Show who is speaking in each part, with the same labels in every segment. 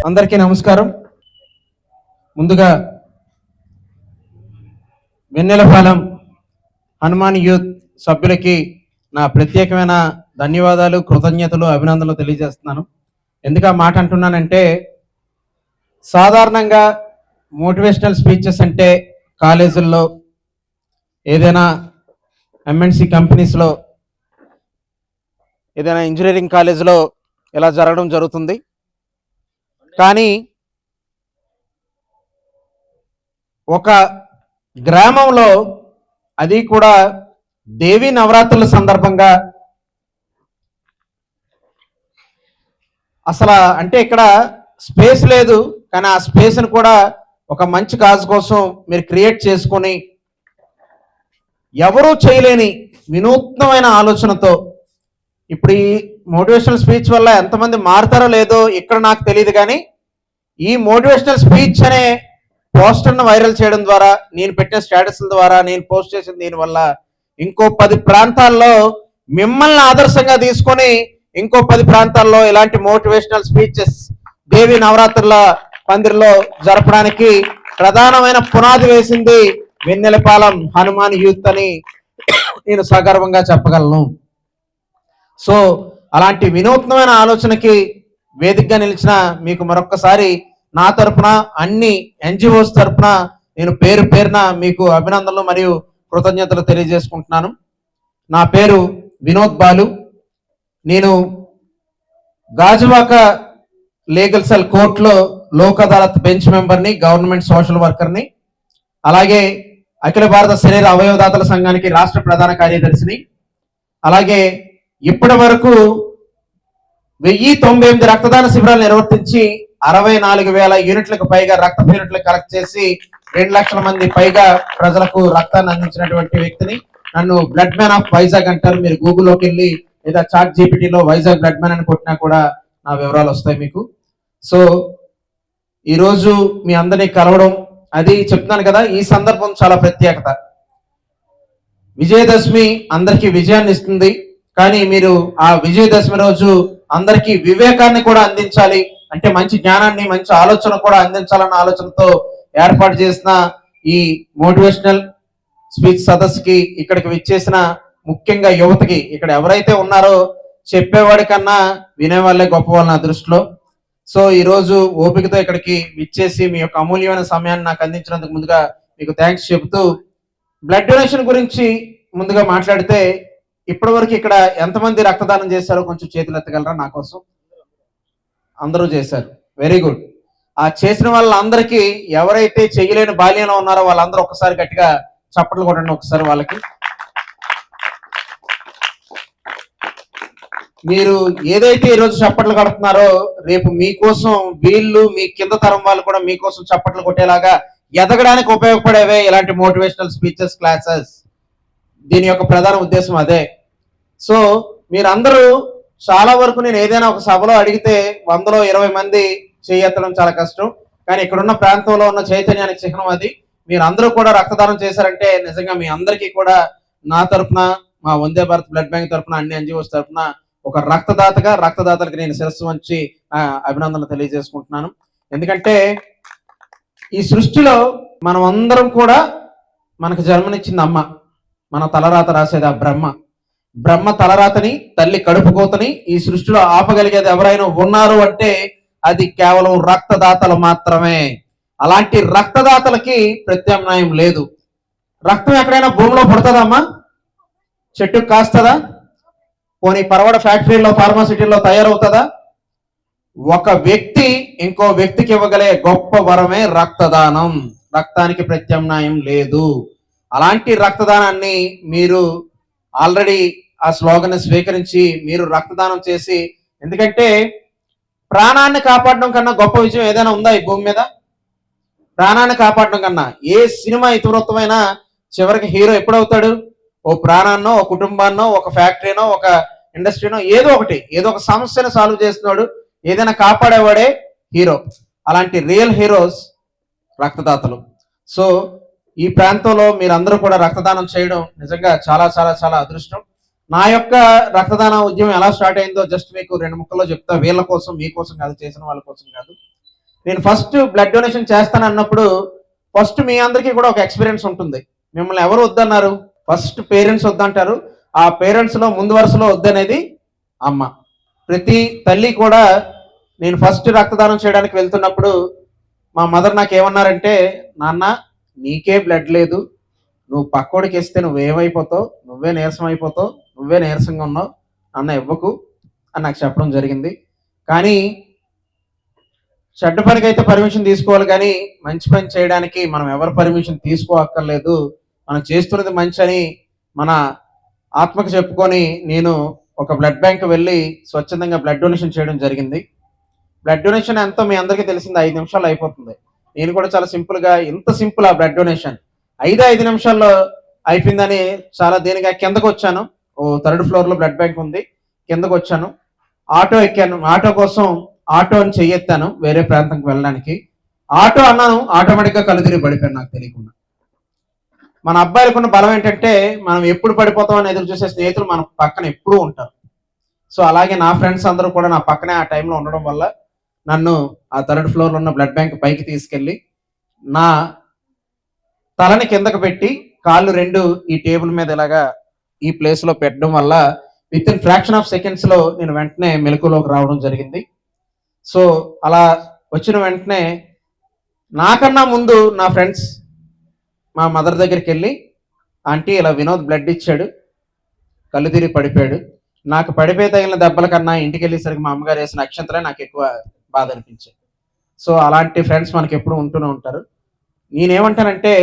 Speaker 1: అందరికీ నమస్కారం. ముందుగా వెన్నెలపాలెం హనుమాన్ యూత్ సభ్యులకి నా ప్రత్యేకమైన ధన్యవాదాలు, కృతజ్ఞతలు, అభినందనలు తెలియజేస్తున్నాను. ఎందుకు ఆ మాట అంటున్నానంటే, సాధారణంగా మోటివేషనల్ స్పీచెస్ అంటే కాలేజీల్లో, ఏదైనా ఎంఎన్సి కంపెనీస్లో, ఏదైనా ఇంజనీరింగ్ కాలేజీలో ఇలా జరగడం జరుగుతుంది. కానీ ఒక గ్రామంలో, అది కూడా దేవీ నవరాత్రుల సందర్భంగా, అసలు అంటే ఇక్కడ స్పేస్ లేదు, కానీ ఆ స్పేస్ని కూడా ఒక మంచి కాజ్ కోసం మీరు క్రియేట్ చేసుకొని, ఎవరూ చేయలేని వినూత్నమైన ఆలోచనతో, ఇప్పుడు ఈ మోటివేషనల్ స్పీచ్ వల్ల ఎంతమంది మారుతారో లేదో ఇక్కడ నాకు తెలియదు, కానీ ఈ మోటివేషనల్ స్పీచ్ అనే పోస్టర్ను వైరల్ చేయడం ద్వారా, నేను పెట్టిన స్టేటస్ల ద్వారా, నేను పోస్ట్ చేసిన దీనివల్ల ఇంకో 10 ప్రాంతాల్లో మిమ్మల్ని ఆదర్శంగా తీసుకొని ఇంకో 10 ప్రాంతాల్లో ఇలాంటి మోటివేషనల్ స్పీచెస్ దేవి నవరాత్రుల పందిరిలో జరపడానికి ప్రధానమైన పునాది వేసింది వెన్నెలపాలెం హనుమాన్ యూత్ అని నేను సగర్వంగా చెప్పగలను. సో అలాంటి వినూత్నమైన ఆలోచనకి వేదికగా నిలిచిన మీకు మరొక్కసారి నా తరపున, అన్ని ఎన్జిఓస్ తరపున నేను పేరు పేరున మీకు అభినందనలు మరియు కృతజ్ఞతలు తెలియజేసుకుంటున్నాను. నా పేరు వినోద్ బాలు. నేను గాజువాక లీగల్ సెల్ కోర్టులో లోక్ అదాలత్ బెంచ్ మెంబర్ని, గవర్నమెంట్ సోషల్ వర్కర్ని, అలాగే అఖిల భారత శరీర అవయవదాతల సంఘానికి రాష్ట్ర ప్రధాన కార్యదర్శిని. అలాగే ఇప్పటి వరకు 1098 రక్తదాన శిబిరాలు నిర్వర్తించి 64,000 యూనిట్లకు పైగా రక్త యూనిట్లు కలెక్ట్ చేసి 2 లక్షల మంది పైగా ప్రజలకు రక్తాన్ని అందించినటువంటి వ్యక్తిని. నన్ను బ్లడ్ మ్యాన్ ఆఫ్ వైజాగ్ అంటారు. మీరు గూగుల్లోకి వెళ్ళి లేదా చాట్ జీపీటీలో వైజాగ్ బ్లడ్ మ్యాన్ అని కొట్టినా కూడా నా వివరాలు వస్తాయి మీకు. సో ఈరోజు మీ అందరినీ కలవడం, అది చెప్తున్నాను కదా, ఈ సందర్భం చాలా ప్రత్యేకత. విజయదశమి అందరికీ విజయాన్ని ఇస్తుంది, కానీ మీరు ఆ విజయదశమి రోజు అందరికీ వివేకాన్ని కూడా అందించాలి, అంటే మంచి జ్ఞానాన్ని, మంచి ఆలోచన కూడా అందించాలన్న ఆలోచనతో ఏర్పాటు చేసిన ఈ మోటివేషనల్ స్పీచ్ సదస్సుకి ఇక్కడికి విచ్చేసిన ముఖ్యంగా యువతకి, ఇక్కడ ఎవరైతే ఉన్నారో చెప్పేవాడి కన్నా వినేవాళ్ళే గొప్ప వాళ్ళ నా దృష్టిలో. సో ఈరోజు ఓపికతో ఇక్కడికి విచ్చేసి మీ యొక్క అమూల్యమైన సమయాన్ని నాకు అందించినందుకు ముందుగా మీకు థ్యాంక్స్ చెబుతూ, బ్లడ్ డొనేషన్ గురించి ముందుగా మాట్లాడితే, ఇప్పటి వరకు ఇక్కడ ఎంతమంది రక్తదానం చేశారో కొంచెం చేతులు ఎత్తగలరా నా కోసం? అందరూ చేశారు, వెరీ గుడ్. ఆ చేసిన వాళ్ళందరికీ, ఎవరైతే చేయలేని బాల్యంలో ఉన్నారో వాళ్ళందరూ ఒకసారి గట్టిగా చప్పట్లు కొట్టండి ఒకసారి వాళ్ళకి. మీరు ఏదైతే ఈరోజు చప్పట్లు కొడుతున్నారో, రేపు మీకోసం వీళ్ళు, మీ కింద తరం వాళ్ళు కూడా మీకోసం చప్పట్లు కొట్టేలాగా ఎదగడానికి ఉపయోగపడేవే ఇలాంటి మోటివేషనల్ స్పీచెస్, క్లాసెస్. దీని యొక్క ప్రధాన ఉద్దేశం అదే. సో మీరందరూ చాలా వరకు, నేను ఏదైనా ఒక సభలో అడిగితే 100లో 20 మంది చేయెత్తడం చాలా కష్టం, కానీ ఇక్కడున్న ప్రాంతంలో ఉన్న చైతన్యానికి చిహ్నం అది. మీరందరూ కూడా రక్తదానం చేశారంటే నిజంగా మీ అందరికీ కూడా నా తరఫున, మా వందే భారత్ బ్లడ్ బ్యాంక్ తరఫున, అన్ని ఎన్జిఓస్ తరఫున ఒక రక్తదాతగా, రక్తదాతలకు నేను శిరస్సు వంచి అభినందనలు తెలియజేసుకుంటున్నాను. ఎందుకంటే ఈ సృష్టిలో మనం అందరం కూడా, మనకు జన్మనిచ్చింది అమ్మ, మన తలరాత రాసేది ఆ బ్రహ్మ. బ్రహ్మ తలరాతని, తల్లి కడుపు కోతని ఈ సృష్టిలో ఆపగలిగేది ఎవరైనా ఉన్నారు అంటే అది కేవలం రక్తదాతలు మాత్రమే. అలాంటి రక్తదాతలకి ప్రత్యామ్నాయం లేదు. రక్తం ఎక్కడైనా భూమిలో పుడుతుందమ్మా? చెట్టుకు కాస్తుందా? పోనీ పరవడ ఫ్యాక్టరీలో, ఫార్మాసిటీలో తయారవుతుందా? ఒక వ్యక్తి ఇంకో వ్యక్తికి ఇవ్వగలే గొప్ప వరమే రక్తదానం. రక్తానికి ప్రత్యామ్నాయం లేదు. అలాంటి రక్తదానాన్ని మీరు ఆల్రెడీ ఆ స్లోగన్ స్వీకరించి మీరు రక్తదానం చేసి, ఎందుకంటే ప్రాణాన్ని కాపాడడం కన్నా గొప్ప విజయం ఏదైనా ఉందా ఈ భూమి మీద? ప్రాణాన్ని కాపాడడం కన్నా. ఏ సినిమా ఇతివృత్తమైనా చివరికి హీరో ఎప్పుడవుతాడు? ఓ ప్రాణాన్నో, ఓ కుటుంబాన్నో, ఒక ఫ్యాక్టరీనో, ఒక ఇండస్ట్రీనో, ఏదో ఒకటి, ఏదో ఒక సమస్యను సాల్వ్ చేస్తున్నాడు, ఏదైనా కాపాడేవాడే హీరో. అలాంటి రియల్ హీరోస్ రక్తదాతలు. సో ఈ ప్రాంతంలో మీరందరూ కూడా రక్తదానం చేయడం నిజంగా చాలా చాలా చాలా అదృష్టం. నా యొక్క రక్తదాన ఉద్యమం ఎలా స్టార్ట్ అయిందో జస్ట్ మీకు 2 ముక్కల్లో చెప్తా. వీళ్ళ కోసం, మీకోసం కాదు, చేసిన వాళ్ళ కోసం కాదు. నేను ఫస్ట్ బ్లడ్ డొనేషన్ చేస్తాను అన్నప్పుడు ఫస్ట్ మీ అందరికీ కూడా ఒక ఎక్స్పీరియన్స్ ఉంటుంది. మిమ్మల్ని ఎవరు వద్దన్నారు? ఫస్ట్ పేరెంట్స్ వద్దంటారు. ఆ పేరెంట్స్ లో ముందు వరుసలో వద్దనేది అమ్మ. ప్రతి తల్లి కూడా నేను ఫస్ట్ రక్తదానం చేయడానికి వెళ్తున్నప్పుడు మా మదర్ నాకు ఏమన్నారంటే, నాన్న నీకే బ్లడ్ లేదు, నువ్వు పక్కోడికి ఇస్తే నువ్వేమైపోతావు, నువ్వే నీరసం అయిపోతావు, నువ్వే నీరసంగా ఉన్నావు, అన్న ఇవ్వకు అని నాకు చెప్పడం జరిగింది. కానీ చెడ్డ పనికి అయితే పర్మిషన్ తీసుకోవాలి, కానీ మంచి పని చేయడానికి మనం ఎవరు పర్మిషన్ తీసుకోక్కర్లేదు. మనం చేస్తున్నది మంచి అని మన ఆత్మకు చెప్పుకొని నేను ఒక బ్లడ్ బ్యాంక్ వెళ్ళి స్వచ్ఛందంగా బ్లడ్ డొనేషన్ చేయడం జరిగింది. బ్లడ్ డొనేషన్ ఎంతో మీ అందరికీ తెలిసింది, 5 నిమిషాలు అయిపోతుంది. నేను కూడా చాలా సింపుల్గా, ఇంత సింపుల్ ఆ బ్లడ్ డొనేషన్ 5 నిమిషాల్లో అయిపోయిందని చాలా దేనిగా కిందకు వచ్చాను. ఓ 3rd ఫ్లోర్లో బ్లడ్ బ్యాంక్ ఉంది, కిందకు వచ్చాను, ఆటో ఎక్కాను. ఆటో కోసం ఆటో అని చెయ్యెత్తాను వేరే ప్రాంతంకి వెళ్ళడానికి. ఆటో అన్నాను, ఆటోమేటిక్గా కళ్ళు తిరిగి పడిపోయాను నాకు తెలియకుండా. మన అబ్బాయిలకున్న బలం ఏంటంటే మనం ఎప్పుడు పడిపోతాం అని ఎదురు చూసే స్నేహితులు మన పక్కన ఎప్పుడూ ఉంటారు. సో అలాగే నా ఫ్రెండ్స్ అందరూ కూడా నా పక్కనే ఆ టైంలో ఉండడం వల్ల నన్ను ఆ 3rd ఫ్లోర్లో ఉన్న బ్లడ్ బ్యాంక్ పైకి తీసుకెళ్ళి నా తలని కిందకు పెట్టి కాళ్ళు 2 ఈ టేబుల్ మీద ఇలాగా ఈ ప్లేస్లో పెట్టడం వల్ల విత్ ఇన్ ఫ్రాక్షన్ ఆఫ్ సెకండ్స్లో నేను వెంటనే మెలకులోకి రావడం జరిగింది. సో అలా వచ్చిన వెంటనే నాకన్నా ముందు నా ఫ్రెండ్స్ మా మదర్ దగ్గరికి వెళ్ళి, ఆంటీ ఇలా వినోద్ బ్లడ్ ఇచ్చాడు, కళ్ళు తిరిగి పడిపోయాడు, నాకు పడిపోయి తగిలిన దెబ్బల కన్నా ఇంటికి వెళ్ళేసరికి మా అమ్మగారు వేసిన అక్షంతలే నాకు ఎక్కువ బాధ అనిపించాయి. సో అలాంటి ఫ్రెండ్స్ మనకి ఎప్పుడు ఉంటూనే ఉంటారు. నేనేమంటానంటే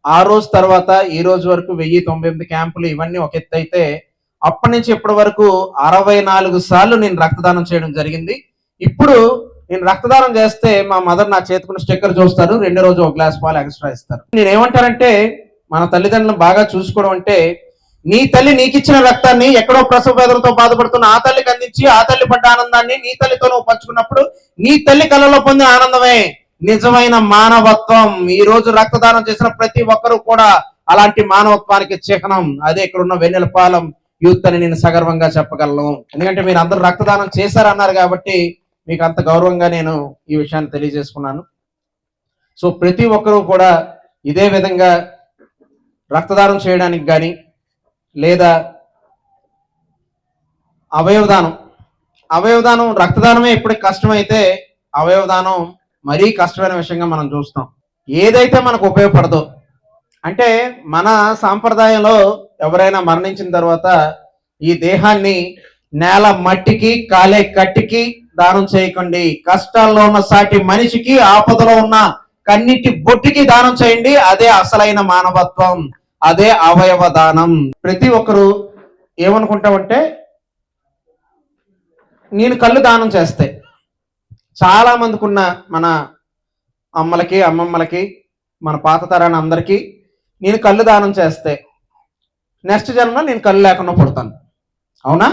Speaker 1: ఆ రోజు తర్వాత ఈ రోజు వరకు 1098 క్యాంపులు ఇవన్నీ ఒక ఎత్తు అయితే, అప్పటి నుంచి ఇప్పటి వరకు 64 సార్లు నేను రక్తదానం చేయడం జరిగింది. ఇప్పుడు నేను రక్తదానం చేస్తే మా మదర్ నా చేతుకున్న స్టిక్కర్ చూస్తారు, 2వ రోజు ఒక గ్లాస్ పాలు ఎక్స్ట్రా ఇస్తారు. నేనేమంటానంటే మన తల్లిదండ్రులను బాగా చూసుకోవడం అంటే, నీ తల్లి నీకిచ్చిన రక్తాన్ని ఎక్కడో ప్రసవ వేదనతో బాధపడుతున్న ఆ తల్లికి అందించి ఆ తల్లి పడ్డ ఆనందాన్ని నీ తల్లితో నువ్వు పంచుకున్నప్పుడు నీ తల్లి కళ్ళలో పొందిన ఆనందమే నిజమైన మానవత్వం. ఈ రోజు రక్తదానం చేసిన ప్రతి ఒక్కరూ కూడా అలాంటి మానవత్వానికి చిహ్నం. అదే ఇక్కడ ఉన్న వెన్నెలపాలెం యూత్ అని నేను సగర్వంగా చెప్పగలను. ఎందుకంటే మీరు అందరూ రక్తదానం చేశారన్నారు కాబట్టి మీకు అంత గౌరవంగా నేను ఈ విషయాన్ని తెలియజేసుకున్నాను. సో ప్రతి ఒక్కరూ కూడా ఇదే విధంగా రక్తదానం చేయడానికి కానీ లేదా అవయవదానం రక్తదానమే ఇప్పటికి కష్టమైతే అవయవదానం మరీ కష్టమైన విషయంగా మనం చూస్తాం. ఏదైతే మనకు ఉపయోగపడదో, అంటే మన సాంప్రదాయంలో ఎవరైనా మరణించిన తర్వాత ఈ దేహాన్ని నేల మట్టికి కాలే కట్టికి దానం చేయకండి, కష్టాల్లో ఉన్న సాటి మనిషికి ఆపదలో ఉన్న కన్నిటి బొట్టికి దానం చేయండి. అదే అసలైన మానవత్వం, అదే అవయవ దానం. ప్రతి ఒక్కరు ఏమనుకుంటామంటే నేను కళ్ళు దానం చేస్తే, చాలా మందికి ఉన్న మన అమ్మలకి అమ్మమ్మలకి మన పాత తరాన్ని అందరికీ నేను కళ్ళు దానం చేస్తే నెక్స్ట్ జన్మలో నేను కళ్ళు లేకుండా పుడతాను. అవునా?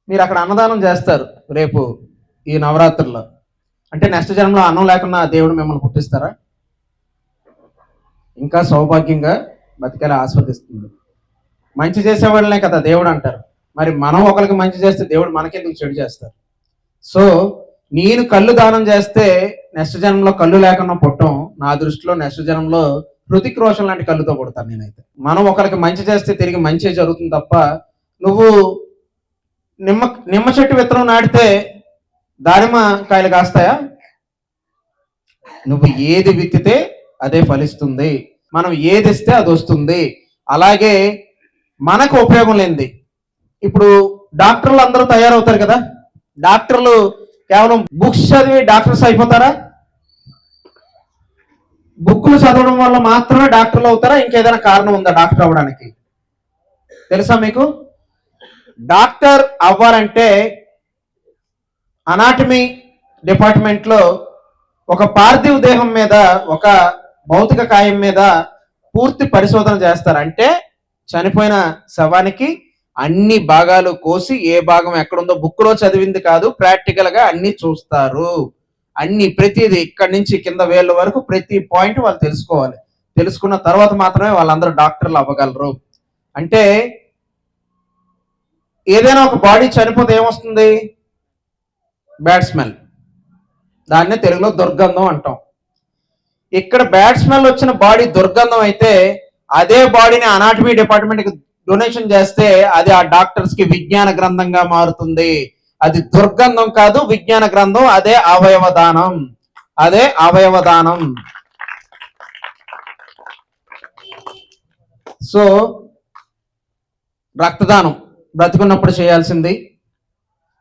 Speaker 1: మీరు అక్కడ అన్నదానం చేస్తారు రేపు ఈ నవరాత్రుల్లో, అంటే నెక్స్ట్ జన్మలో అన్నం లేకుండా దేవుడు మిమ్మల్ని పుట్టిస్తారా? ఇంకా సౌభాగ్యంగా బతికేలా ఆస్వాదిస్తుంది. మంచి చేసేవాళ్ళనే కదా దేవుడు అంటారు. మరి మనం ఒకరికి మంచి చేస్తే దేవుడు మనకెందుకు చెడు చేస్తారు? సో నేను కళ్ళు దానం చేస్తే నెక్స్ట్ జన్మలో కళ్ళు లేకుండా పుట్టం. నా దృష్టిలో నెక్స్ట్ జన్మలో హృతిక్ రోషన్ లాంటి కళ్ళుతో పుడతాను నేనైతే. మనం ఒకరికి మంచి చేస్తే తిరిగి మంచి జరుగుతుంది తప్ప, నువ్వు నిమ్మ చెట్టు విత్తనం నాటితే దానిమ్మ కాయలు కాస్తాయా? నువ్వు ఏది విత్తితే అదే ఫలిస్తుంది, మనం ఏది ఇస్తే అది వస్తుంది. అలాగే మనకు ఉపయోగం లేనిది, ఇప్పుడు డాక్టర్లు అందరూ తయారవుతారు కదా, డాక్టర్లు కేవలం బుక్స్ చదివి డాక్టర్స్ అయిపోతారా? బుక్కులు చదవడం వల్ల మాత్రమే డాక్టర్లు అవుతారా? ఇంకేదైనా కారణం ఉందా డాక్టర్ అవ్వడానికి? తెలుసా మీకు? డాక్టర్ అవ్వాలంటే అనాటమీ డిపార్ట్మెంట్లో ఒక పార్థివ దేహం మీద, ఒక భౌతిక కాయం మీద పూర్తి పరిశోధన చేస్తారు. అంటే చనిపోయిన శవానికి అన్ని భాగాలు కోసి ఏ భాగం ఎక్కడుందో బుక్లో చదివింది కాదు, ప్రాక్టికల్ గా అన్ని చూస్తారు. అన్ని ప్రతిదీ ఇక్కడి నుంచి కింద వేళ్ళ వరకు ప్రతి పాయింట్ వాళ్ళు తెలుసుకోవాలి. తెలుసుకున్న తర్వాత మాత్రమే వాళ్ళందరూ డాక్టర్లు అవ్వగలరు. అంటే ఏదైనా ఒక బాడీ చనిపోతే ఏమొస్తుంది? Bad smell. దాన్నే తెలుగులో దుర్గంధం అంటాం. ఇక్కడ బ్యాడ్ స్మెల్ వచ్చిన బాడీ దుర్గంధం అయితే అదే బాడీని అనాటమీ డిపార్ట్మెంట్ కి డొనేషన్ చేస్తే అది ఆ డాక్టర్స్ కి విజ్ఞాన గ్రంథంగా మారుతుంది. అది దుర్గంధం కాదు, విజ్ఞాన గ్రంథం. అదే అవయవ దానం. అదే అవయవ దానం. సో రక్తదానం బ్రతికున్నప్పుడు చేయాల్సింది,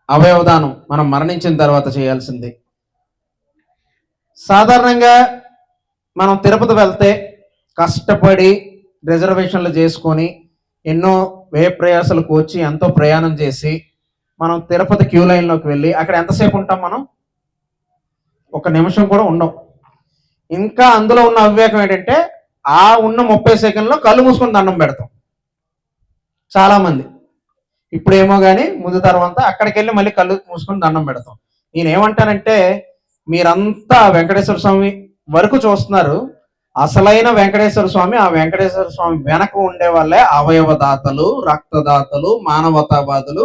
Speaker 1: అవయవదానం మనం మరణించిన తర్వాత చేయాల్సింది. సాధారణంగా మనం తిరుపతి వెళ్తే కష్టపడి రిజర్వేషన్లు చేసుకొని ఎన్నో వ్యయ ప్రయాసాలు కూర్చి ఎంతో ప్రయాణం చేసి మనం తిరుపతి క్యూ లైన్లోకి వెళ్ళి అక్కడ ఎంతసేపు ఉంటాం మనం? ఒక నిమిషం కూడా ఉండం. ఇంకా అందులో ఉన్న అవివేకం ఏంటంటే ఆ ఉన్న 30 సెకండ్లో కళ్ళు మూసుకొని దండం పెడతాం చాలా మంది. ఇప్పుడేమో కానీ ముందు తర్వాత అక్కడికి వెళ్ళి మళ్ళీ కళ్ళు మూసుకొని దండం పెడతాం. నేనేమంటానంటే మీరంతా వెంకటేశ్వర స్వామి వరకు చూస్తున్నారు, అసలైన వెంకటేశ్వర స్వామి, ఆ వెంకటేశ్వర స్వామి వెనక ఉండే వాళ్ళే అవయవదాతలు, రక్తదాతలు, మానవతావాదులు.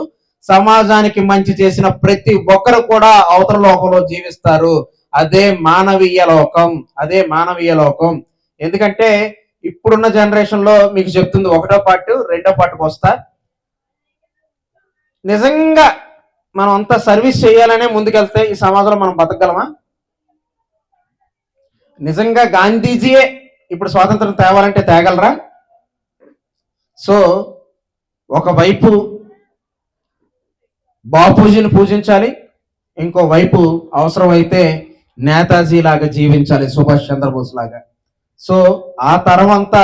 Speaker 1: సమాజానికి మంచి చేసిన ప్రతి ఒక్కరు కూడా అవతల లోకంలో జీవిస్తారు. అదే మానవీయ లోకం. అదే మానవీయ లోకం. ఎందుకంటే ఇప్పుడున్న జనరేషన్ లో మీకు చెప్తుంది, ఒకటో పార్ట్ రెండో పార్ట్కి వస్తా. నిజంగా మనం అంతా సర్వీస్ చేయాలనే ముందుకెళ్తే ఈ సమాజంలో మనం బతకగలమా? నిజంగా గాంధీజీయే ఇప్పుడు స్వాతంత్రం తేవాలంటే తేగలరా? సో ఒకవైపు బాపూజీని పూజించాలి, ఇంకోవైపు అవసరమైతే నేతాజీ లాగా జీవించాలి, సుభాష్ చంద్రబోస్ లాగా. సో ఆ తరం అంతా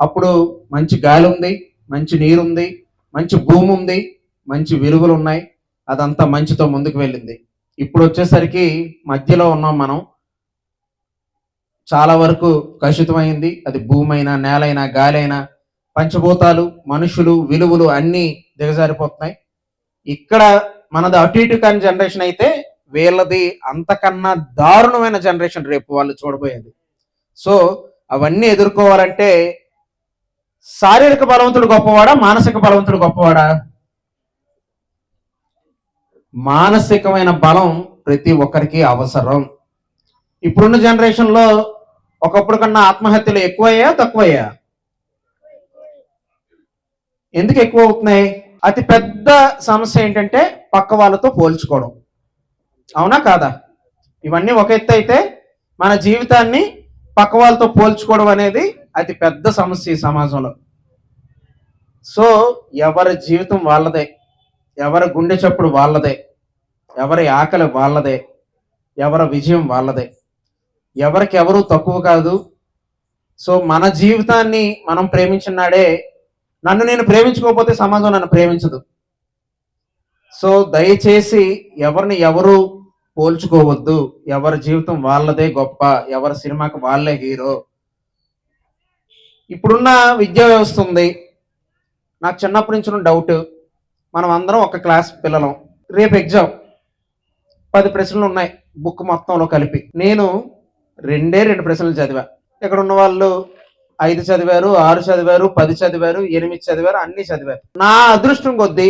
Speaker 1: అప్పుడు మంచి గాలి ఉంది, మంచి నీరు ఉంది, మంచి భూమి ఉంది, మంచి విలువలు ఉన్నాయి. అదంతా మంచితో ముందుకు వెళ్ళింది. ఇప్పుడు వచ్చేసరికి మధ్యలో ఉన్నాం మనం. చాలా వరకు కలుషితమైంది. అది భూమి అయినా, నేలైనా, గాలి అయినా, పంచభూతాలు, మనుషులు, విలువలు అన్నీ దిగజారిపోతున్నాయి. ఇక్కడ మనది అటు ఇటు కాని జనరేషన్ అయితే వీళ్ళది అంతకన్నా దారుణమైన జనరేషన్ రేపు వాళ్ళు చూడబోయేది. సో అవన్నీ ఎదుర్కోవాలంటే శారీరక బలవంతుడు గొప్పవాడా, మానసిక బలవంతుడు గొప్పవాడా? మానసికమైన బలం ప్రతి ఒక్కరికి అవసరం. ఇప్పుడున్న జనరేషన్ లో ఒకప్పుడు కన్నా ఆత్మహత్యలు ఎక్కువయ్యా తక్కువయ్యా? ఎందుకు ఎక్కువ అవుతున్నాయి? అతి పెద్ద సమస్య ఏంటంటే పక్క వాళ్ళతో పోల్చుకోవడం. అవునా కాదా? ఇవన్నీ ఒక ఎత్తు అయితే మన జీవితాన్ని పక్క వాళ్ళతో పోల్చుకోవడం అనేది అతి పెద్ద సమస్య ఈ సమాజంలో. సో ఎవరి జీవితం వాళ్ళదే, ఎవరి గుండె చప్పుడు వాళ్ళదే, ఎవరి ఆకలి వాళ్ళదే, ఎవరి విజయం వాళ్ళదే. ఎవరికి ఎవరు తక్కువ కాదు. సో మన జీవితాన్ని మనం ప్రేమించినాడే. నన్ను నేను ప్రేమించుకోకపోతే సమాజం నన్ను ప్రేమించదు. సో దయచేసి ఎవరిని ఎవరు పోల్చుకోవద్దు. ఎవరి జీవితం వాళ్ళదే గొప్ప, ఎవరి సినిమాకి వాళ్ళే హీరో. ఇప్పుడున్న విద్యా వ్యవస్థ ఉంది, నాకు చిన్నప్పటి నుంచి డౌట్. మనం అందరం ఒక క్లాస్ పిల్లలం. రేపు ఎగ్జామ్ 10 ప్రశ్నలు ఉన్నాయి బుక్ మొత్తంలో కలిపి. నేను 2 ప్రశ్నలు చదివా. ఇక్కడ ఉన్న వాళ్ళు 5 చదివారు, 6 చదివారు, 10 చదివారు, 8 చదివారు, అన్ని చదివారు. నా అదృష్టం కొద్దీ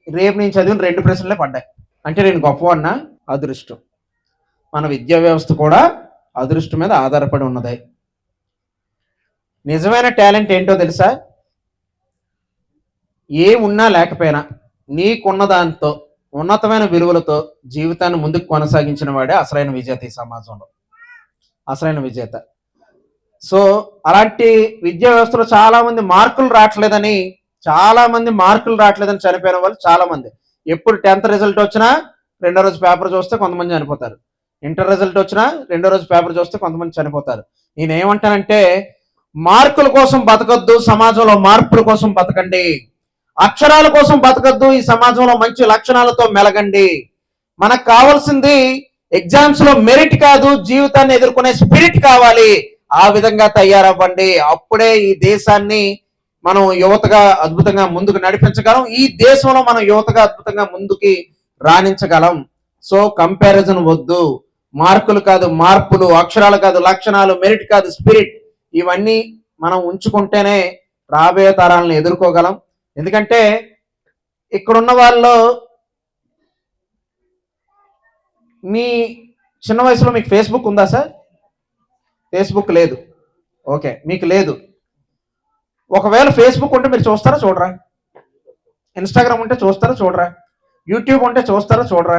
Speaker 1: రేపు నేను చదివిన 2 ప్రశ్నలే పడ్డాయి. అంటే నేను గొప్పవాడినా? అదృష్టం. మన విద్యా వ్యవస్థ కూడా అదృష్టం మీద ఆధారపడి ఉన్నది. నిజమైన టాలెంట్ ఏంటో తెలుసా? ఏ ఉన్నా లేకపోయినా నీకున్న దాంతో ఉన్నతమైన విలువలతో జీవితాన్ని ముందుకు కొనసాగించిన వాడే అసలైన విజేత ఈ సమాజంలో, అసలైన విజేత. సో అలాంటి విద్యా వ్యవస్థలో చాలా మంది మార్కులు రావట్లేదని చనిపోయిన వాళ్ళు చాలా మంది. ఎప్పుడు 10th రిజల్ట్ వచ్చినా రెండో రోజు పేపర్ చూస్తే కొంతమంది చనిపోతారు. ఇంటర్ రిజల్ట్ వచ్చినా రెండో రోజు పేపర్ చూస్తే కొంతమంది చనిపోతారు. నేనేమంటానంటే మార్కుల కోసం బతకద్దు, సమాజంలో మార్పుల కోసం బతకండి. అక్షరాల కోసం బతకద్దు, ఈ సమాజంలో మంచి లక్షణాలతో మెలగండి. మనకు కావాల్సింది ఎగ్జామ్స్ లో మెరిట్ కాదు, జీవితాన్ని ఎదుర్కొనే స్పిరిట్ కావాలి. ఆ విధంగా తయారవ్వండి. అప్పుడే ఈ దేశాన్ని మనం యువతగా అద్భుతంగా ముందుకు నడిపించగలం. ఈ దేశంలో మనం యువతగా అద్భుతంగా ముందుకి రాణించగలం. సో కంపారిజన్ వద్దు. మార్కులు కాదు మార్పులు, అక్షరాలు కాదు లక్షణాలు, మెరిట్ కాదు స్పిరిట్, ఇవన్నీ మనం ఉంచుకుంటేనే రాబోయే తరాలను ఎదుర్కోగలం. ఎందుకంటే ఇక్కడున్న వాళ్ళు మీ చిన్న వయసులో మీకు ఫేస్బుక్ ఉందా సార్? ఫేస్బుక్ లేదు. ఓకే, మీకు లేదు. ఒకవేళ ఫేస్బుక్ ఉంటే మీరు చూస్తారా చూడరా? ఇన్స్టాగ్రామ్ ఉంటే చూస్తారా చూడరా? యూట్యూబ్ ఉంటే చూస్తారా చూడరా?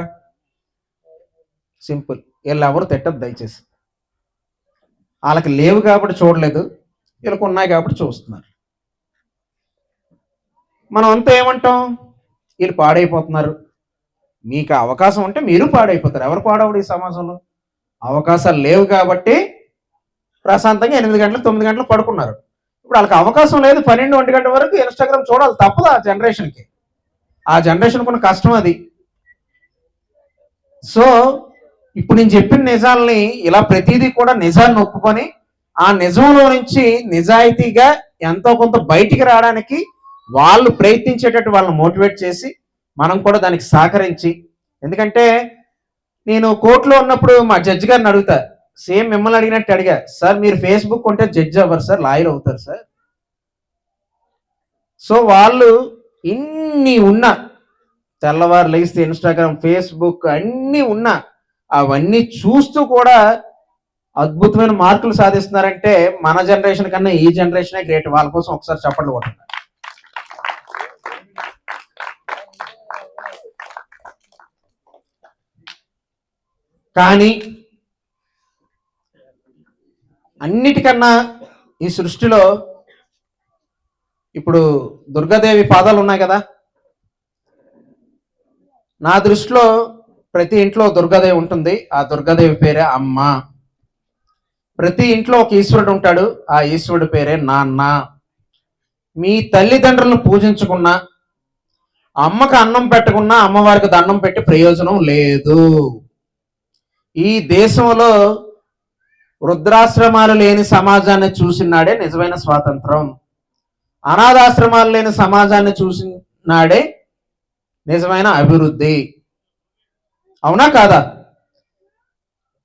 Speaker 1: సింపుల్. వీళ్ళు ఎవరు తిట్టదు దయచేసి. వాళ్ళకి లేవు కాబట్టి చూడలేదు, వీళ్ళకి ఉన్నాయి కాబట్టి చూస్తున్నారు. మనం అంతా ఏమంటాం? వీళ్ళు పాడైపోతున్నారు. మీకు అవకాశం ఉంటే మీరు పాడైపోతారు. ఎవరు పాడవడు ఈ సమాజంలో? అవకాశాలు లేవు కాబట్టి ప్రశాంతంగా 8 గంటలు 9 గంటలు పడుకున్నారు. ఇప్పుడు వాళ్ళకి అవకాశం లేదు, 12 1 గంట వరకు ఇన్స్టాగ్రామ్ చూడాలి, తప్పదు ఆ జనరేషన్కి. ఆ జనరేషన్ ఉన్న కష్టం అది. సో ఇప్పుడు నేను చెప్పిన నిజాలని ఇలా ప్రతిదీ కూడా నిజాన్ని ఒప్పుకొని ఆ నిజంలో నుంచి నిజాయితీగా ఎంతో కొంత బయటికి రావడానికి వాళ్ళు ప్రయత్నించేటట్టు వాళ్ళని మోటివేట్ చేసి మనం కూడా దానికి సహకరించి, ఎందుకంటే నేను కోర్టులో ఉన్నప్పుడు మా జడ్జి గారిని అడుగుతా, సేమ్ మిమ్మల్ని అడిగినట్టు అడిగా, సార్ మీరు ఫేస్బుక్ ఉంటే జడ్జి అవ్వరు సార్, లాయర్ అవుతారు సార్. సో వాళ్ళు ఇన్ని ఉన్నా, తెల్లవారు లేస్తే ఇన్స్టాగ్రామ్ ఫేస్బుక్ అన్నీ ఉన్నా అవన్నీ చూస్తూ కూడా అద్భుతమైన మార్కులు సాధిస్తున్నారంటే మన జనరేషన్ కన్నా ఈ జనరేషనే గ్రేట్. వాళ్ళ కోసం ఒకసారి చప్పట్లు కొట్టండి. కానీ అన్నిటికన్నా ఈ సృష్టిలో ఇప్పుడు దుర్గాదేవి పాదాలు ఉన్నాయి కదా, నా దృష్టిలో ప్రతి ఇంట్లో దుర్గాదేవి ఉంటుంది. ఆ దుర్గాదేవి పేరే అమ్మ. ప్రతి ఇంట్లో ఒక ఈశ్వరుడు ఉంటాడు, ఆ ఈశ్వరుడు పేరే నాన్న. మీ తల్లిదండ్రులను పూజించుకున్నా, అమ్మకు అన్నం పెట్టకున్నా అమ్మవారికి దండం పెట్టి ప్రయోజనం లేదు. ఈ దేశంలో వృద్ధాశ్రమాలు లేని సమాజాన్ని చూసినాడే నిజమైన స్వాతంత్రం. అనాథాశ్రమాలు లేని సమాజాన్ని చూసినాడే నిజమైన అభివృద్ధి. అవునా కాదా?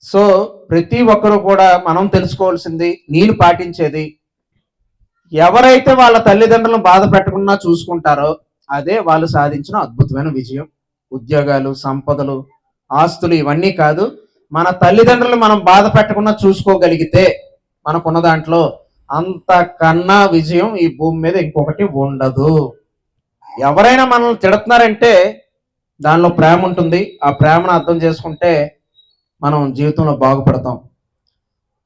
Speaker 1: సో ప్రతి ఒక్కరూ కూడా మనం తెలుసుకోవాల్సింది, నేను పాటించేది, ఎవరైతే వాళ్ళ తల్లిదండ్రులను బాధ పెట్టకుండా చూసుకుంటారో అదే వాళ్ళు సాధించిన అద్భుతమైన విజయం. ఉద్యోగాలు, సంపదలు, ఆస్తులు ఇవన్నీ కాదు, మన తల్లిదండ్రులు మనం బాధ పెట్టకుండా చూసుకోగలిగితే మనకున్న దాంట్లో అంతకన్నా విజయం ఈ భూమి మీద ఇంకొకటి ఉండదు. ఎవరైనా మనల్ని తిడుతున్నారంటే దానిలో ప్రేమ ఉంటుంది. ఆ ప్రేమను అర్థం చేసుకుంటే మనం జీవితంలో బాగుపడతాం.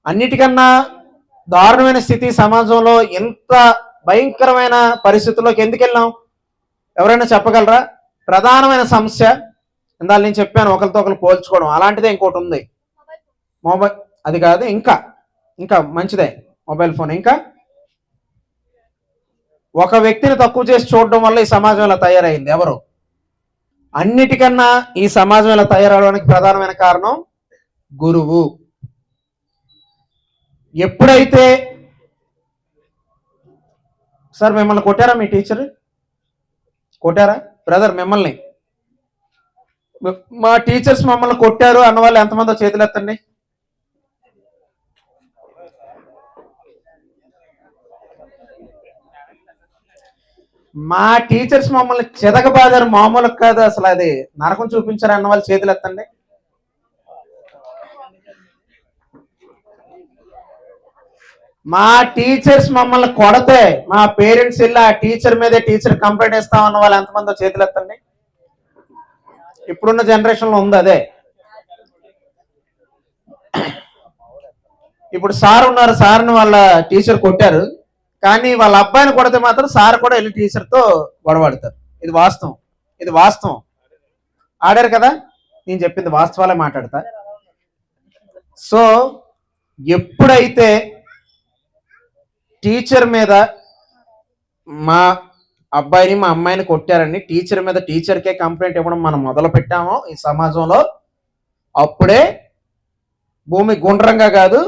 Speaker 1: అన్నిటికన్నా దారుణమైన స్థితి సమాజంలో, ఎంత భయంకరమైన పరిస్థితుల్లోకి ఎందుకు వెళ్ళాం ఎవరైనా చెప్పగలరా? ప్రధానమైన సమస్య ఇందాక నేను చెప్పాను, ఒకరితో ఒకరు పోల్చుకోవడం. అలాంటిదే ఇంకోటి ఉంది, మొబైల్. అది కాదు, ఇంకా ఇంకా మంచిదే మొబైల్ ఫోన్. ఇంకా ఒక వ్యక్తిని తక్కువ చేసి చూడడం వల్ల ఈ సమాజం ఇలా తయారైంది. ఎవరు? అన్నిటికన్నా ఈ సమాజం ఇలా తయారవడానికి ప్రధానమైన కారణం గురువు. ఎప్పుడైతే సార్ మిమ్మల్ని కొట్టారా మీ టీచర్? కొట్టారా బ్రదర్ మిమ్మల్ని? మా టీచర్స్ మమ్మల్ని కొట్టారు అన్న వాళ్ళు ఎంతమందో చేతులు ఎత్తండి. మా టీచర్స్ మమ్మల్ని చెదగబాదారు, మామూలు కాదు అసలు, అది నరకం చూపించారు అన్న వాళ్ళు చేతులు ఎత్తండి. మా టీచర్స్ మమ్మల్ని కొడితే మా పేరెంట్స్ వెళ్ళి ఆ టీచర్ మీదే టీచర్ కంప్లైంట్ ఇస్తామన్న వాళ్ళు ఎంతమందో చేతులు ఎత్తండి. ఇప్పుడున్న జనరేషన్ లో ఉంది అదే. ఇప్పుడు సార్ ఉన్నారు, సార్ని వాళ్ళ టీచర్ కొట్టారు, కానీ వాళ్ళ అబ్బాయిని కొడితే మాత్రం సార్ కూడా వెళ్ళి టీచర్తో గొడవడతారు. ఇది వాస్తవం, ఇది వాస్తవం. ఆడారు కదా, నేను చెప్పింది వాస్తవాలే మాట్లాడతా. సో ఎప్పుడైతే టీచర్ మీద మా అబ్బాయిని మా అమ్మాయిని కొట్టారని టీచర్ మీద టీచర్కే కంప్లైంట్ ఇవ్వడం మనం మొదలు పెట్టామో ఈ సమాజంలో, అప్పుడే భూమి గుండ్రంగా కాదు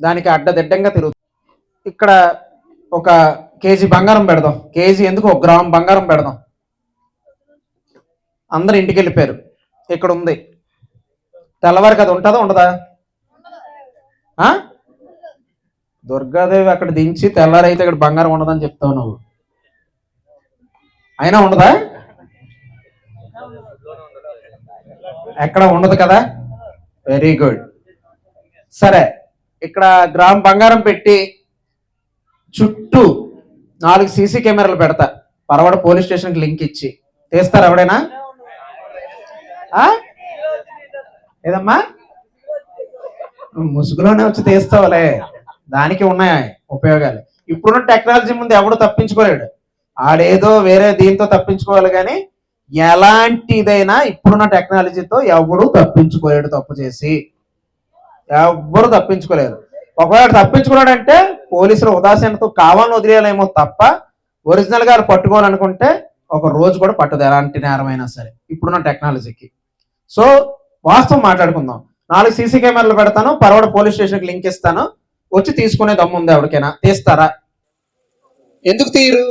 Speaker 1: దానికి అడ్డదిడ్డంగా తిరుగుతుంది. ఇక్కడ ఒక కేజీ బంగారం పెడదాం, కేజీ ఎందుకు 1 గ్రామ్ బంగారం పెడదాం. అందరు ఇంటికి వెళ్ళిపోయారు, ఇక్కడ ఉంది. తెల్లవారికి అది ఉంటుందా ఉండదా? దుర్గాదేవి అక్కడ దించి తెల్లారైతే ఇక్కడ బంగారం ఉండదని చెప్తావు నువ్వు, అయినా ఉండదా? ఎక్కడ ఉండదు కదా. Very good. సరే, ఇక్కడ గ్రామ్ బంగారం పెట్టి చుట్టూ 4 సీసీ కెమెరాలు పెడతా, పరవాడ పోలీస్ స్టేషన్కి లింక్ ఇచ్చి తీస్తారు ఎవడైనా? ఏదమ్మా, ముసుగులోనే వచ్చి తీస్తావులే, దానికి ఉన్నాయి ఉపయోగాలు. ఇప్పుడున్న టెక్నాలజీ ముందు ఎవడు తప్పించుకోలేడు. ఆడేదో వేరే దీంతో తప్పించుకోవాలి, కానీ ఎలాంటిదైనా ఇప్పుడున్న టెక్నాలజీతో ఎవడు తప్పించుకోలేడు. తప్పు చేసి ఎవ్వరు తప్పించుకోలేరు. ఒకవేళ తప్పించుకున్నాడంటే పోలీసులు ఉదాసీనతో కావాలని వదిలేయలేమో తప్ప ఒరిజినల్ గా పట్టుకోవాలనుకుంటే ఒక రోజు కూడా పట్టదు, ఎలాంటి నేరమైనా సరే ఇప్పుడున్న టెక్నాలజీకి. సో వాస్తవం మాట్లాడుకుందాం. 4 సీసీ కెమెరాలు పెడతాను, పరవాడ పోలీస్ స్టేషన్కి లింక్ ఇస్తాను, వచ్చి తీసుకునే దమ్ము ఉంది ఎవరికైనా? తీస్తారా? ఎందుకు తీయరు?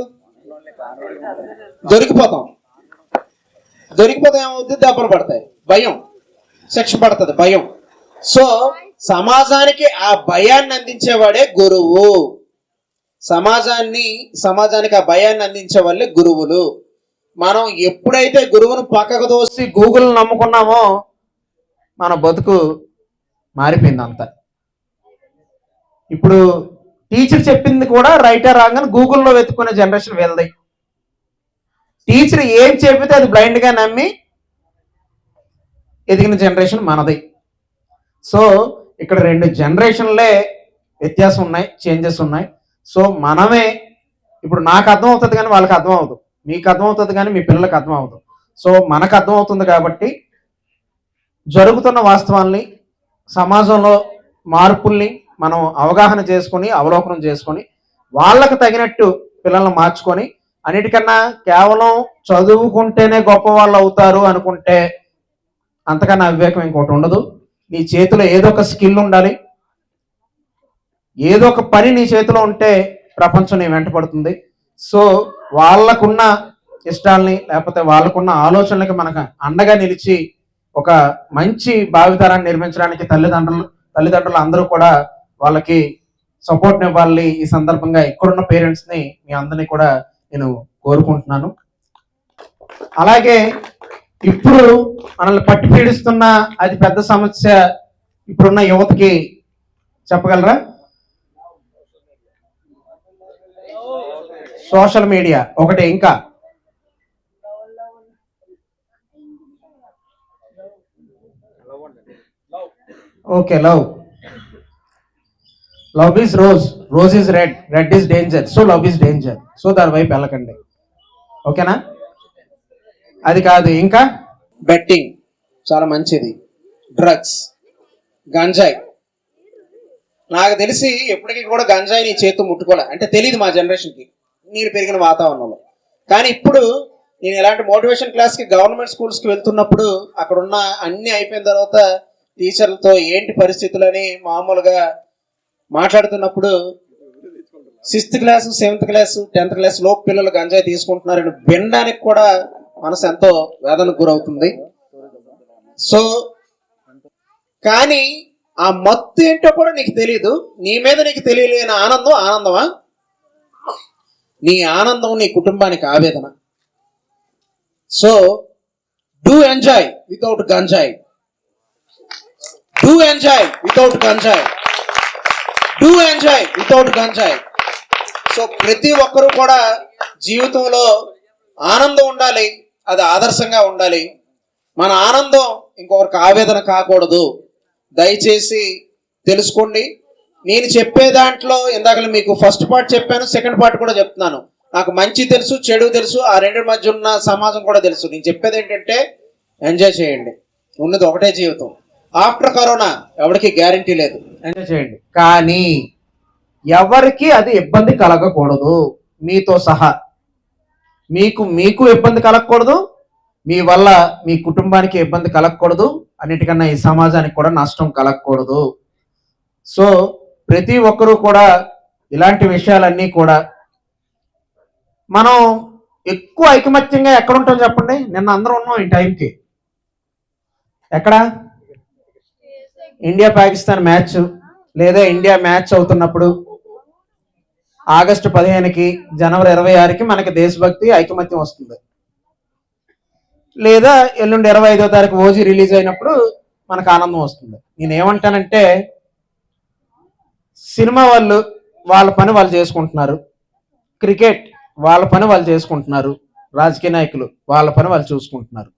Speaker 1: దొరికిపోతాం. ఏమవుద్ది? దెబ్బలు పడతాయి, భయం, శిక్ష పడుతుంది, భయం. సో సమాజానికి ఆ భయాన్ని అందించేవాడే గురువు. సమాజానికి ఆ భయాన్ని అందించే వాళ్ళే గురువులు. మనం ఎప్పుడైతే గురువును పక్కకు దోసి గూగుల్ నమ్ముకున్నామో మన బతుకు మారిపోయింది అంతా. ఇప్పుడు టీచర్ చెప్పింది కూడా రైటా రాంగ్ అని గూగుల్లో వెతుక్కునే జనరేషన్ వెళ్ళది. టీచర్ ఏం చెబితే అది బ్లైండ్ గా నమ్మి ఎదిగిన జనరేషన్ మనది. సో ఇక్కడ 2 జనరేషన్లే వ్యత్యాసం ఉన్నాయి, చేంజెస్ ఉన్నాయి. సో మనమే ఇప్పుడు నాకు అర్థం అవుతుంది కానీ వాళ్ళకి అర్థం అవ్వదు, మీకు అర్థం అవుతుంది కానీ మీ పిల్లలకు అర్థం అవ్వదు. సో మనకు అర్థం అవుతుంది కాబట్టి జరుగుతున్న వాస్తవాల్ని, సమాజంలో మార్పుల్ని మనం అవగాహన చేసుకొని అవలోకనం చేసుకొని వాళ్ళకు తగినట్టు పిల్లల్ని మార్చుకొని, అన్నిటికన్నా కేవలం చదువుకుంటేనే గొప్ప వాళ్ళు అవుతారు అనుకుంటే అంతకన్నా అవివేకం ఇంకోటి ఉండదు. నీ చేతిలో ఏదో ఒక స్కిల్ ఉండాలి, ఏదో ఒక పని నీ చేతిలో ఉంటే ప్రపంచం నీ వెంట పడుతుంది. సో వాళ్ళకున్న ఇష్టాలని లేకపోతే వాళ్ళకున్న ఆలోచనలకి మనకు అండగా నిలిచి ఒక మంచి భావితరాన్ని నిర్మించడానికి తల్లిదండ్రులు అందరూ కూడా వాళ్ళకి సపోర్ట్ ఇవ్వాలి. ఈ సందర్భంగా ఇక్కడున్న పేరెంట్స్ ని మీ అందరినీ కూడా నేను కోరుకుంటున్నాను. అలాగే ఇప్పుడు మనల్ని పట్టి పీడిస్తున్న అతి పెద్ద సమస్య ఇప్పుడున్న యువతకి చెప్పగలరా? సోషల్ మీడియా ఒకటి. ఇంకా okay, love is rose is red is danger. So love is danger. So దాని వైపు వెళ్ళకండి, ఓకేనా? అది కాదు, ఇంకా బెట్టింగ్ చాలా మంచిది, డ్రగ్స్, గంజాయి. నాకు తెలిసి ఎప్పటికీ కూడా గంజాయి నీ చేతు ముట్టుకోలే, అంటే తెలియదు మా జనరేషన్కి, నేను పెరిగిన వాతావరణంలో. కానీ ఇప్పుడు నేను ఎలాంటి మోటివేషన్ క్లాస్కి గవర్నమెంట్ స్కూల్స్కి వెళ్తున్నప్పుడు అక్కడ ఉన్న అన్నీ అయిపోయిన తర్వాత టీచర్లతో ఏంటి పరిస్థితులని మామూలుగా మాట్లాడుతున్నప్పుడు 6th class 7th class 10th class లోపు పిల్లలు గంజాయి తీసుకుంటున్నారని వినడానికి కూడా మనసు ఎంతో వేదనకు గురవుతుంది. సో కానీ ఆ మత్తు ఏంటో కూడా నీకు తెలియదు, నీ మీద నీకు తెలియలేని ఆనందమా? నీ ఆనందం నీ కుటుంబానికి ఆవేదన. సో డూ ఎంజాయ్ వితౌట్ గంజాయి, డూ ఎంజాయ్ వితౌట్ గంజాయి, డూ ఎంజాయ్ వితౌట్ గంజాయి. సో ప్రతి ఒక్కరూ కూడా జీవితంలో ఆనందం ఉండాలి, అది ఆదర్శంగా ఉండాలి. మన ఆనందం ఇంకొకరికి ఆవేదన కాకూడదు. దయచేసి తెలుసుకోండి. నేను చెప్పే దాంట్లో ఇందాక మీకు ఫస్ట్ పార్ట్ చెప్పాను, సెకండ్ పార్ట్ కూడా చెప్తున్నాను. నాకు మంచి తెలుసు, చెడు తెలుసు, ఆ రెండు మధ్య ఉన్న సమాజం కూడా తెలుసు. నేను చెప్పేది ఏంటంటే ఎంజాయ్ చేయండి, ఉన్నది ఒకటే జీవితం. ఆఫ్టర్ కరోనా ఎవరికి గ్యారంటీ లేదు, ఎంజాయ్ చేయండి. కానీ ఎవరికి అది ఇబ్బంది కలగకూడదు, మీతో సహా. మీకు ఇబ్బంది కలగకూడదు, మీ వల్ల మీ కుటుంబానికి ఇబ్బంది కలగకూడదు, అన్నిటికన్నా ఈ సమాజానికి కూడా నష్టం కలగకూడదు. సో ప్రతి ఒక్కరూ కూడా ఇలాంటి విషయాలన్నీ కూడా మనం ఎక్కువ ఐకమత్యంగా ఎక్కడుంటాం చెప్పండి? నిన్న అందరం ఉన్నాం ఈ టైంకి. ఎక్కడ? ఇండియా పాకిస్తాన్ మ్యాచ్, లేదా ఇండియా మ్యాచ్ అవుతున్నప్పుడు ఆగస్టు 15కి జనవరి 26కి మనకి దేశభక్తి ఐకమత్యం వస్తుంది. లేదా ఎల్లుండి 25వ తారీఖు ఓజీ రిలీజ్ అయినప్పుడు మనకు ఆనందం వస్తుంది. నేనేమంటానంటే, సినిమా వాళ్ళు వాళ్ళ పని వాళ్ళు చేసుకుంటున్నారు, క్రికెట్ వాళ్ళ పని వాళ్ళు చేసుకుంటున్నారు, రాజకీయ నాయకులు వాళ్ళ పని వాళ్ళు చూసుకుంటున్నారు.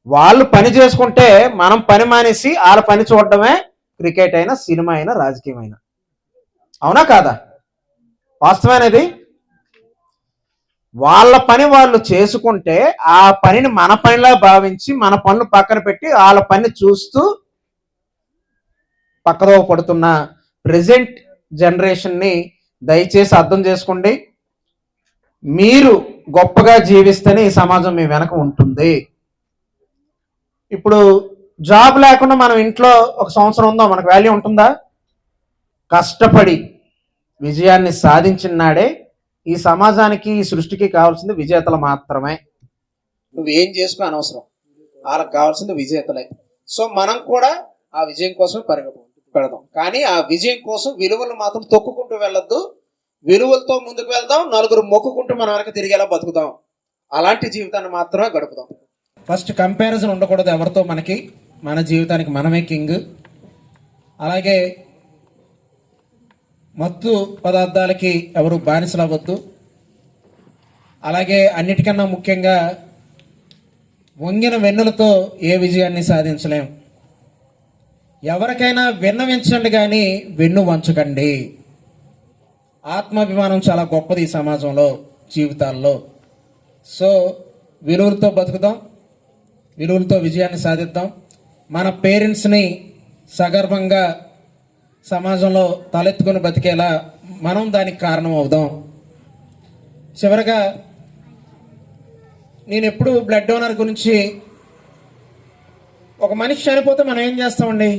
Speaker 1: వాళ్ళు పని చేసుకుంటే మనం పని మానేసి వాళ్ళ పని చూడడమే క్రికెట్ అయినా, సినిమా అయినా, రాజకీయం అయినా. అవునా కాదా? వాస్తవమైనది. వాళ్ళ పని వాళ్ళు చేసుకుంటే ఆ పనిని మన పనిలా భావించి మన పనులు పక్కన పెట్టి వాళ్ళ పని చూస్తూ పక్కదో పడుతున్న ప్రెజెంట్ జనరేషన్ని దయచేసి అర్థం చేసుకోండి. మీరు గొప్పగా జీవిస్తేనే ఈ సమాజం మీ వెనక ఉంటుంది. ఇప్పుడు జాబ్ లేకుండా మనం ఇంట్లో ఒక సంవత్సరం ఉందో మనకు వాల్యూ ఉంటుందా? కష్టపడి విజయాన్ని సాధించిన నాడే ఈ సమాజానికి, ఈ సృష్టికి కావాల్సింది విజేతలు మాత్రమే. నువ్వేం చేసుకో అనవసరం, వాళ్ళకి కావాల్సింది విజేతలే. సో మనం కూడా ఆ విజయం కోసం పెడదాం. కానీ ఆ విజయం కోసం విలువలు మాత్రం తొక్కుకుంటూ వెళ్ళొద్దు. విలువలతో ముందుకు వెళ్దాం, నలుగురు మొక్కుకుంటూ మన వెనక తిరిగేలా బతుకుదాం. అలాంటి జీవితాన్ని మాత్రమే గడుపుదాం. ఫస్ట్ కంపారిజన్ ఉండకూడదు ఎవరితో. మన జీవితానికి మనమే కింగ్. అలాగే మత్తు పదార్థాలకి ఎవరు బానిసలు అవ్వద్దు. అలాగే అన్నిటికన్నా ముఖ్యంగా వంగిన వెన్నులతో ఏ విజయాన్ని సాధించలేం. ఎవరికైనా విన్నవించండి కానీ వెన్ను వంచకండి. ఆత్మాభిమానం చాలా గొప్పది ఈ సమాజంలో, జీవితాల్లో. సో విలువలతో బతుకుదాం, విలువలతో విజయాన్ని సాధిద్దాం. మన పేరెంట్స్ని సగర్వంగా సమాజంలో తలెత్తుకుని బతికేలా మనం దానికి కారణం అవుదాం. చివరగా నేను ఎప్పుడు బ్లడ్ డోనర్ గురించి, ఒక మనిషి చనిపోతే మనం ఏం చేస్తామండి?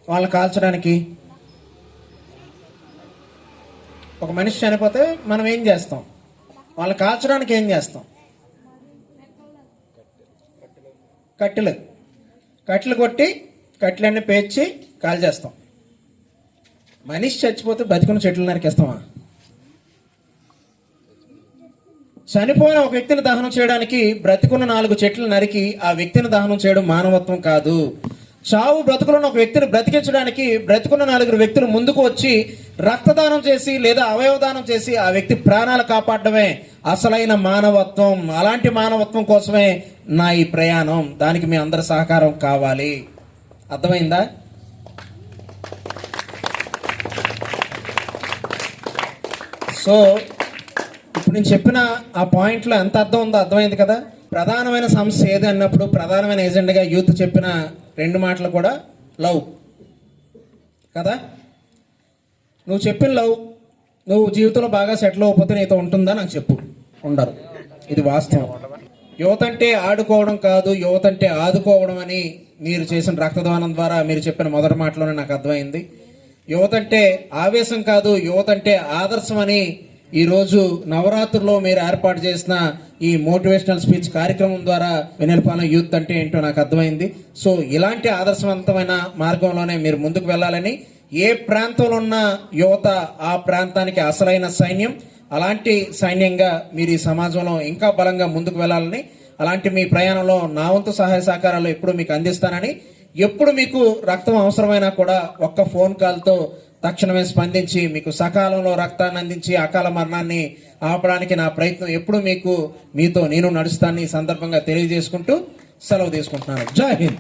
Speaker 1: వాళ్ళని కాల్చడానికి. ఒక మనిషి చనిపోతే మనం ఏం చేస్తాం? వాళ్ళని కాల్చడానికి ఏం చేస్తాం? కట్టెలు కొట్టి కట్టెలన్నీ పేర్చి కాల్ చేస్తాం. మనిషి చచ్చిపోతే బతికున్న చెట్లు నరికేస్తామా? చనిపోయిన ఒక వ్యక్తిని దహనం చేయడానికి బ్రతికున్న 4 చెట్లు నరికి ఆ వ్యక్తిని దహనం చేయడం మానవత్వం కాదు. చావు బ్రతుకులను ఒక వ్యక్తిని బ్రతికించడానికి బ్రతికున్న 4 వ్యక్తులు ముందుకు వచ్చి రక్తదానం చేసి లేదా అవయవదానం చేసి ఆ వ్యక్తి ప్రాణాలు కాపాడడమే అసలైన మానవత్వం. అలాంటి మానవత్వం కోసమే నా ఈ ప్రయాణం. దానికి మీ అందరి సహకారం కావాలి. అర్థమైందా? సో ఇప్పుడు నేను చెప్పిన ఆ పాయింట్లో ఎంత అర్థం ఉందో అర్థమైంది కదా. ప్రధానమైన సమస్య ఏది అన్నప్పుడు ప్రధానమైన ఏజెండాగా యూత్ చెప్పిన 2 మాటలు కూడా లవ్ కదా. నువ్వు చెప్పిన లవ్ నువ్వు జీవితంలో బాగా సెటిల్ అవ్వకపోతే నీతో ఉంటుందా? నాకు చెప్పు. ఉండరు. ఇది వాస్తవం. యువత అంటే ఆడుకోవడం కాదు, యువత అంటే ఆదుకోవడం అని మీరు చేసిన రక్తదానం ద్వారా మీరు చెప్పిన మొదటి మాటలోనే నాకు అర్థమైంది. యువత అంటే ఆవేశం కాదు, యువత అంటే ఆదర్శం అని ఈరోజు నవరాత్రుల్లో మీరు ఏర్పాటు చేసిన ఈ మోటివేషనల్ స్పీచ్ కార్యక్రమం ద్వారా వెన్నెలపాలెం యూత్ అంటే ఏంటో నాకు అర్థమైంది. సో ఇలాంటి ఆదర్శవంతమైన మార్గంలోనే మీరు ముందుకు వెళ్ళాలని, ఏ ప్రాంతంలో ఉన్న యువత ఆ ప్రాంతానికి అసలైన సైన్యం, అలాంటి సైన్యంగా మీరు ఈ సమాజంలో ఇంకా బలంగా ముందుకు వెళ్ళాలని, అలాంటి మీ ప్రయాణంలో నా వంతు సహాయ సహకారాలు ఎప్పుడు మీకు అందిస్తానని, ఎప్పుడు మీకు రక్తం అవసరమైనా కూడా ఒక్క ఫోన్ కాల్తో తక్షణమే స్పందించి మీకు సకాలంలో రక్తాన్ని అందించి అకాల మరణాన్ని ఆపడానికి నా ప్రయత్నం ఎప్పుడు మీతో నేను నడుస్తానని ఈ సందర్భంగా తెలియజేసుకుంటూ సెలవు తీసుకుంటున్నాను. జై హింద్.